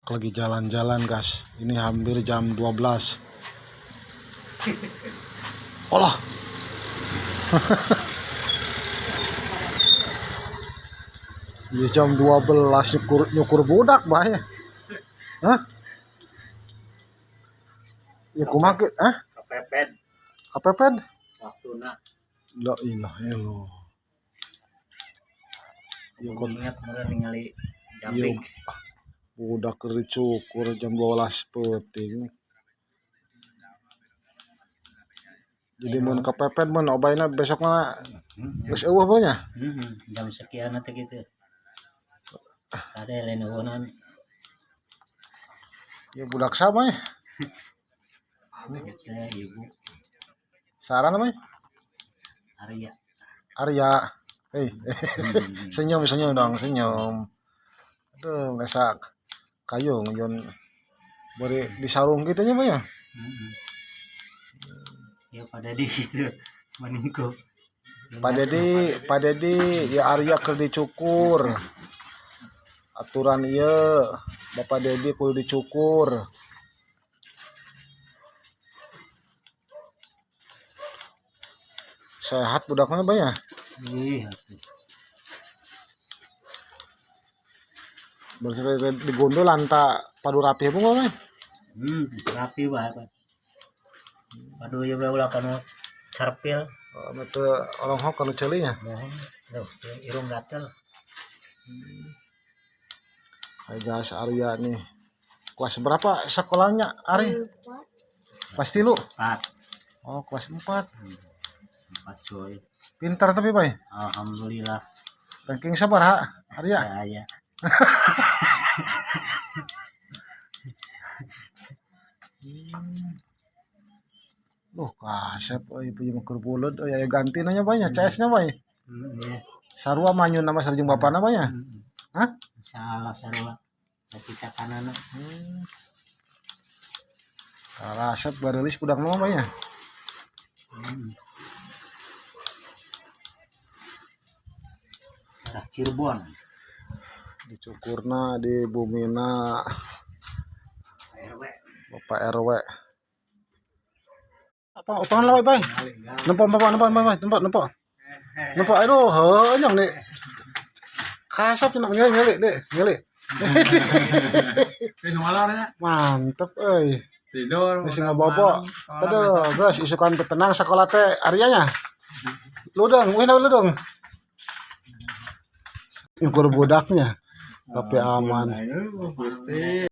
Lagi jalan-jalan guys, ini hampir jam 12. Olah. Iya jam 12 nyukur budak bahaya. Hah? Ya kumaha Kepepet. Kepepet? Waktuna. La ilaha illallah. Ya kok ingat meureun ningali Iya, jambing. budak keur dicukur jam 12 peuting. Jadi mun kepepet mun obayna besok mah geus eueuh peuh nya. Jam sekian nanti gitu. Ada lain eueunan. Ya budak sama ya. Eta ibu Sarana namanya? Arya. Arya. Hei. Senyum dong, senyum. Aduh, ngesak kayung nyon beri di sarung gitu nya Pak ya. Ya pada di situ meningko. Pak Dedi ya Arya keur dicukur. Aturan ieu Bapak Dedi kudu dicukur. Sehat budakna Pak ya. Iya. Bersih digondol anta padu rapi pun Pak. Rapi banget. Aduh ya ulah kanu carpil. Mete orang hok kanu ceuli nya. Mohon. Duh, irung gatel. Hai guys, Arya nih. Kelas berapa sekolahnya Ari? Kelas 3. 4. Oh, kelas 4. 4 coy. Pintar tapi Pak. Alhamdulillah. Ranking sabaraha Arya? Ya. Loh, kasep euy puji keur buleud euy aya ganti nanya Pak nya, CS-nya Pak. Iya. Sarua manyun nama sarjung bapana Pak ya? Hah? Salah sarua. Tapi katanana. Kasep bareulis budak mah Pak ya? Arah Cirebon. Dicukurna di bumina Bapak RW. Apa utangan lah Pak? Nempo. Aduh, heuh nyang nih. Kasep cenah ngeuli deh, ngeuli. Mantep euy. Tidur. Geus ngabobo. Aduh, geus isukan petenang sakola teh Arya nya. Ludeng, ludeng. Nyukur budaknya. Tapi aman.